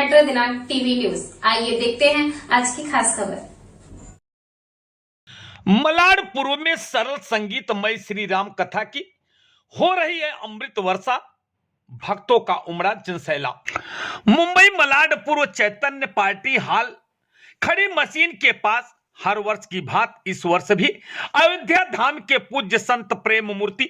Metro दिनांक TV news. आइए देखते हैं आज की खास खबर। मलाड पूर्व में सरल संगीतमय श्री राम कथा की हो रही है अमृत वर्षा, भक्तों का उमड़ा जनसैला। मुंबई मलाड पूर्व चैतन्य पार्टी हॉल खड़ी मशीन के पास हर वर्ष की भांति इस वर्ष भी अयोध्या धाम के पूज्य संत प्रेम मूर्ति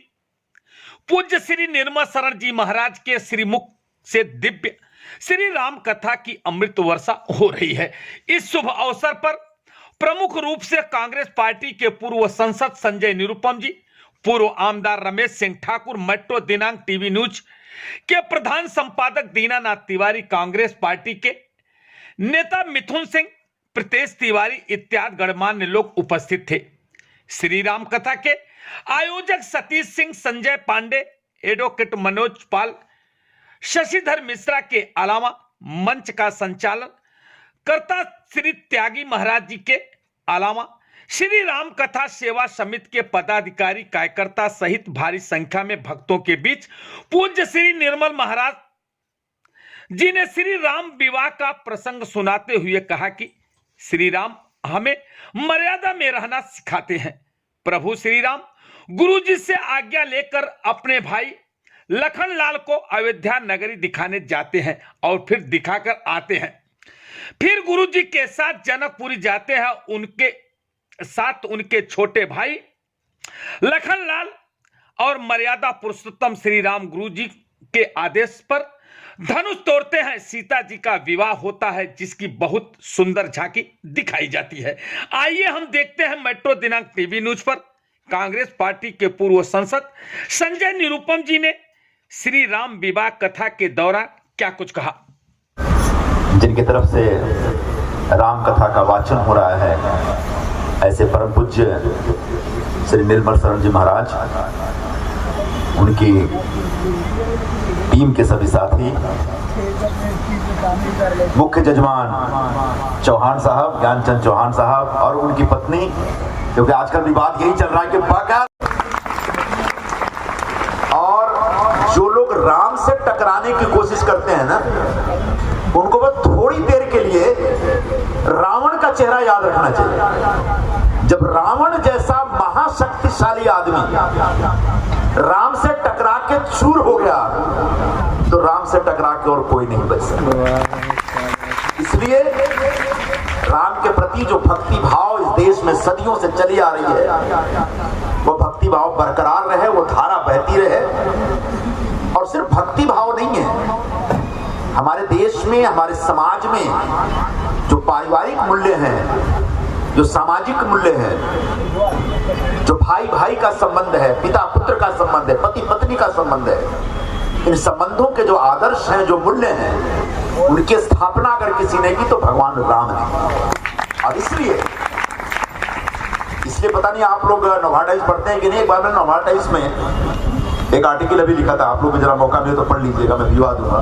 पूज्य श्री निर्मल शरण जी महाराज के श्रीमुख से दिव्य श्री राम कथा की अमृत वर्षा हो रही है। इस शुभ अवसर पर प्रमुख रूप से कांग्रेस पार्टी के पूर्व सांसद संजय निरुपम जी, पूर्व आमदार रमेश सिंह ठाकुर, मेट्रो दिनांक टीवी न्यूज के प्रधान संपादक दीनानाथ तिवारी, कांग्रेस पार्टी के नेता मिथुन सिंह, प्रीतेश तिवारी इत्यादि गणमान्य लोग उपस्थित थे। श्री राम कथा के आयोजक सतीश सिंह, संजय पांडे, एडवोकेट मनोज पाल, शशिधर मिश्रा के अलावा मंच का संचालन करता श्री त्यागी महाराज जी के अलावा श्री राम कथा सेवा समिति के पदाधिकारी, कार्यकर्ता सहित भारी संख्या में भक्तों के बीच पूज्य श्री निर्मल महाराज जी ने श्री राम विवाह का प्रसंग सुनाते हुए कहा कि श्री राम हमें मर्यादा में रहना सिखाते हैं। प्रभु श्री राम गुरु जी से आज्ञा लेकर अपने भाई लखनलाल को अयोध्या नगरी दिखाने जाते हैं और फिर दिखाकर आते हैं। फिर गुरु जी के साथ जनकपुरी जाते हैं। उनके साथ उनके छोटे भाई लखनलाल और मर्यादा पुरुषोत्तम श्री राम गुरु जी के आदेश पर धनुष तोड़ते हैं। सीता जी का विवाह होता है, जिसकी बहुत सुंदर झांकी दिखाई जाती है। आइए हम देखते हैं मेट्रो दिनांक टीवी न्यूज पर कांग्रेस पार्टी के पूर्व सांसद संजय निरुपम जी ने श्री राम विवाह कथा के दौरान क्या कुछ कहा। जिनकी तरफ से राम कथा का वाचन हो रहा है, ऐसे परम पूज्य श्री निर्मल शरण जी महाराज, उनकी टीम के सभी साथी, मुख्य जजमान चौहान साहब, ज्ञानचंद चौहान साहब और उनकी पत्नी, क्योंकि आजकल विवाद यही चल रहा है कि बगैर और जो लोग राम से टकराने की कोशिश करते हैं ना, उनको बस थोड़ी देर के लिए रावण का चेहरा याद रखना चाहिए। जब रावण जैसा महाशक्तिशाली आदमी राम से टकरा के चूर हो गया, तो राम से टकरा के और कोई नहीं बच सकता। इसलिए राम के प्रति जो भक्ति भाव इस देश में सदियों से चली आ रही है, वो भक्ति भाव बरकरार रहे, वो धारा बहती रहे। और सिर्फ भक्ति भाव नहीं है, हमारे देश में, हमारे समाज में जो पारिवारिक मूल्य हैं, जो सामाजिक मूल्य हैं, जो भाई भाई का संबंध है, पिता पुत्र का संबंध है, पति पत्नी का संबंध है, इन संबंधों के जो आदर्श हैं, जो मूल्य हैं, उनकी स्थापना अगर किसी ने की तो भगवान राम ने। और इसलिए पता नहीं आप लोग नोवाटाइज पढ़ते हैं कि नहीं। एक बार मैंने नोवाटाइज में एक आर्टिकल अभी लिखा था, आप लोग को जरा मौका मिले तो पढ़ लीजिएगा, मैं भिजवा दूंगा,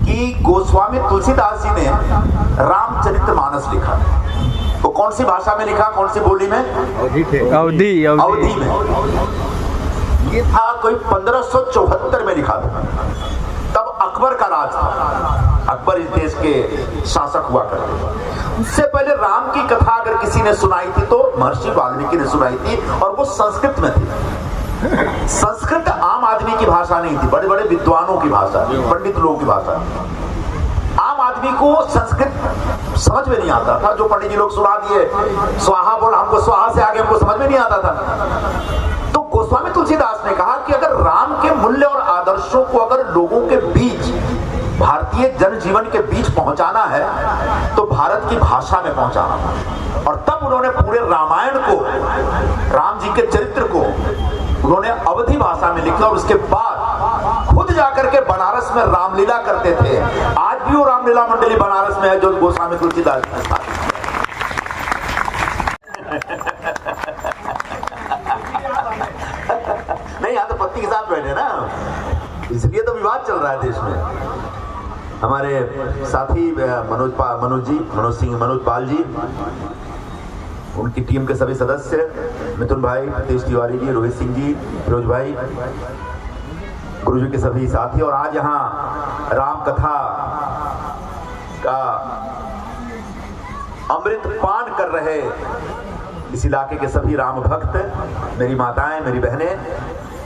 कि गोस्वामी तुलसीदास जी ने रामचरितमानस लिखा। वो कौन सी भाषा में लिखा, कौन सी बोली में? अवधी में। ये था कोई 1574 में लिखा था। तब अकबर का राज था, अकबर इस देश के शासक हुआ करते। उससे पहले राम की कथा अगर किसी ने सुनाई थी तो महर्षि वाल्मीकि ने सुनाई थी, और वो संस्कृत में थी। संस्कृत आम आदमी की भाषा नहीं थी, बड़े बड़े विद्वानों की भाषा, पंडित लोगों की भाषा। आम आदमी को संस्कृत समझ में नहीं आता था। जो पंडित जी लोग सुना दिए, स्वाहा बोल, हमको स्वाहा से आगे हमको समझ में नहीं आता था। तो गोस्वामी तुलसीदास ने कहा कि अगर राम के मूल्य और आदर्शों को अगर लोगों के बीच, भारतीय जनजीवन के बीच पहुंचाना है, तो भारत की भाषा में पहुंचाना। और तब उन्होंने पूरे रामायण को, राम जी के चरित्र को उन्होंने अवधी भाषा में लिखा, और उसके बाद खुद जाकर के बनारस में रामलीला करते थे। आज भी वो रामलीला मंडली बनारस में है, जो गोस्वामी तुलसीदास ने स्थापित। नहीं, यहाँ तो पत्नी के साथ बैठे ना, इसलिए तो विवाद चल रहा है देश में। हमारे साथी मनोज पाल जी, उनकी टीम के सभी सदस्य, मिथुन भाई, प्रीतेश तिवारी जी, रोहित सिंह जी, फिरोज भाई, गुरुजी के सभी साथी, और आज यहाँ राम कथा का अमृत पान कर रहे इस इलाके के सभी राम भक्त, मेरी माताएं, मेरी बहनें,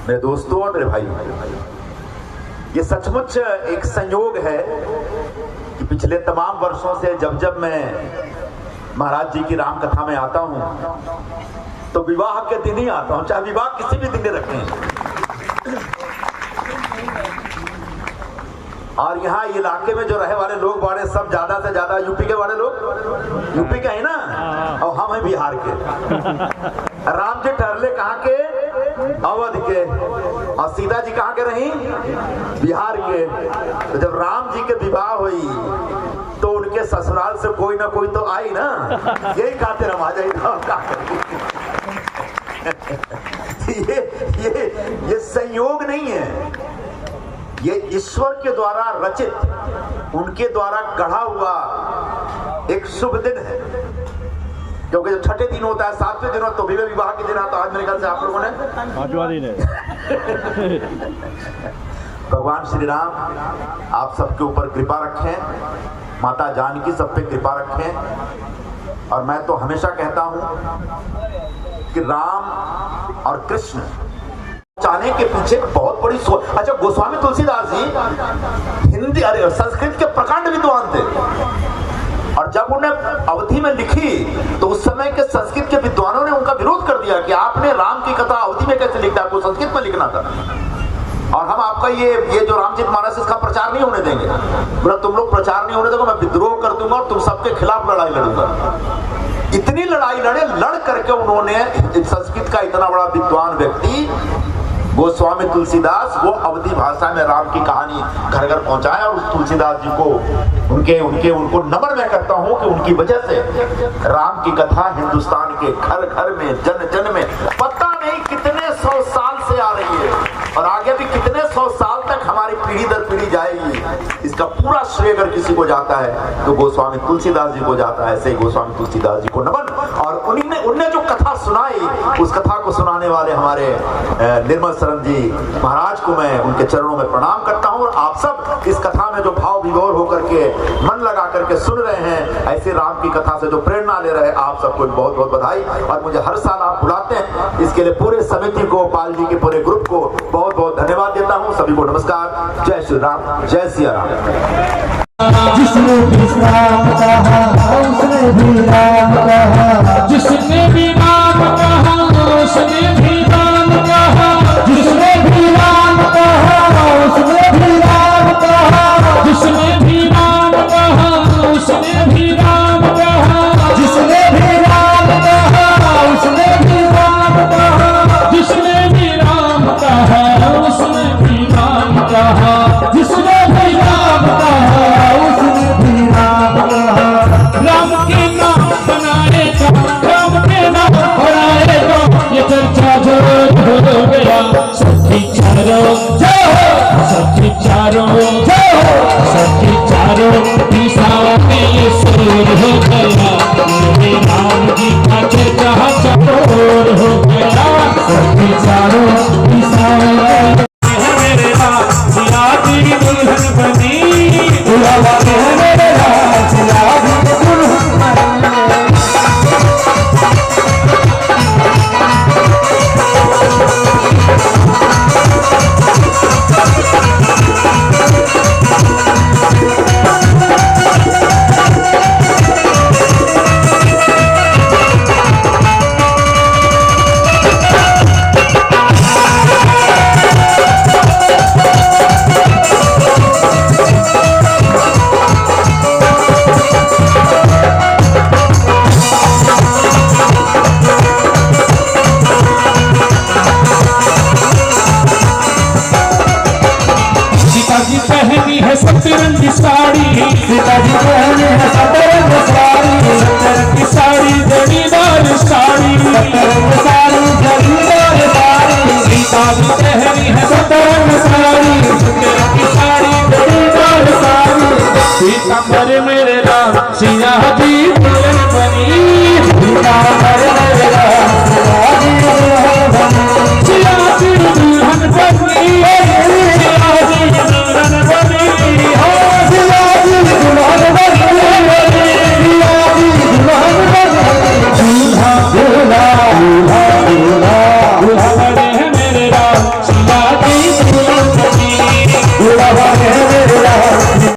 मेरे दोस्तों और मेरे भाइयों, ये सचमुच एक संयोग है कि पिछले तमाम वर्षों से जब जब मैं महाराज जी की राम कथा में आता हूं तो विवाह के दिन ही आता हूं, चाहे विवाह किसी भी दिन रखें। और यहाँ इलाके में जो रहे वाले लोग बड़े सब ज्यादा से ज्यादा यूपी के वाले लोग, यूपी के है ना, और हम हैं बिहार के। राम जी ठहरले कहाँ के? अवध के। और सीता जी कहाँ के रही? बिहार के। तो जब राम जी के विवाह हुई तो उनके ससुराल से कोई ना कोई तो आई ना, यही खातिर हम आ जाए। ये संयोग नहीं है, ये ईश्वर के द्वारा रचित, उनके द्वारा गढ़ा हुआ एक शुभ दिन है। क्योंकि जब छठे दिन होता है, सातवें दिन होता, तो भी विवाह के दिन आता। आज मेरे ख्याल से आप लोगों ने पांचवा दिन है। भगवान श्री राम आप सबके ऊपर कृपा रखें, माता जानकी सब पे कृपा रखें। और मैं तो हमेशा कहता हूं कि राम और कृष्ण चाहने के पीछे बहुत बड़ी सोच। अच्छा, गोस्वामी तुलसीदास जी हिंदी संस्कृत के प्रकांड विद्वान थे, और जब उन्हें अवधि में लिखी तो उस समय के संस्कृत के विद्वानों ने उनका विरोध कर दिया कि आपने राम की कथा अवधि में कैसे लिखा, आपको संस्कृत में लिखना था, और हम आपका ये जो रामचरितमानस इसका प्रचार नहीं होने देंगे। बोला तुम लोग प्रचार नहीं होने दोगे, मैं विद्रोह कर दूंगा और तुम सबके खिलाफ लड़ाई लड़ूंगा। इतनी लड़ाई लड़ करके उन्होंने संस्कृत का इतना बड़ा विद्वान व्यक्ति गोस्वामी तुलसीदास वो अवधी भाषा में राम की कहानी घर घर पहुंचाया। और उस तुलसीदास जी को उनको नमन मैं करता हूं कि उनकी वजह से राम की कथा हिंदुस्तान के घर घर में, जन जन में पता नहीं कितने 100 साल से आ रही है, और आगे भी कितने 100 साल तक हमारी पीढ़ी दर पीढ़ी जाएगी। इसका पूरा श्रेय अगर किसी को जाता है तो गोस्वामी तुलसीदास जी को जाता है। ऐसे ही गोस्वामी तुलसीदास जी को नमन। और उन्हें जो कथा सुनाई, उस कथा को सुनाने वाले हमारे निर्मल शरण जी महाराज को मैं उनके चरणों में प्रणाम करता हूँ। और आप सब इस कथा में जो भाव विभोर होकर के मन लगा करके सुन रहे हैं, ऐसे राम की कथा से जो प्रेरणा ले रहे हैं, आप सबको बहुत बहुत बधाई। और मुझे हर साल आप बुलाते हैं, इसके लिए पूरे समिति को, पाल जी के पूरे ग्रुप को बहुत बहुत धन्यवाद देता हूँ। सभी को नमस्कार। जय श्री राम, जय सिया राम। जिसने भी राम कहा उसने भी राम कहा, जिसने भी राम कहा उसने भी राम कहा, जिसने भी राम कहा उसने भी राम कहा, जिसने भी राम कहा उसने भी राम कहा, जिसने भी राम कहा उसने भी राम कहा, जिसने भी राम कहा उसने भी राम कहा, जिसने भी राम कहा उसने भी राम कहा। राम के नाम बनाएगा, राम के नाम बनाएगा, ये चर्चा जो हो गया। सच्ची चारों जय हो, सच्ची चारों जय हो, सच्ची चारों दिशाओं में ये शोर हो गया। मेरे राम जी का चर्चा चकोर हो गया। सच्ची चारों दिशाओं में मेरे राम सिया की दुल्हन बनी, बुलावा मेरे राम सिया की दुल्हन बनी। सतरंगी साड़ी, सीताजी पहने है सतरंगी साड़ी, सतरंगी साड़ी जड़ीदार साड़ी, सतरंगी साड़ी जड़ीदार साड़ी, सीताजी पहनी है सतरंगी साड़ी, सतरंगी साड़ी जड़ीदार साड़ी। सीता पर मेरे राम सिया जी दुल्हन बनी, सीता पर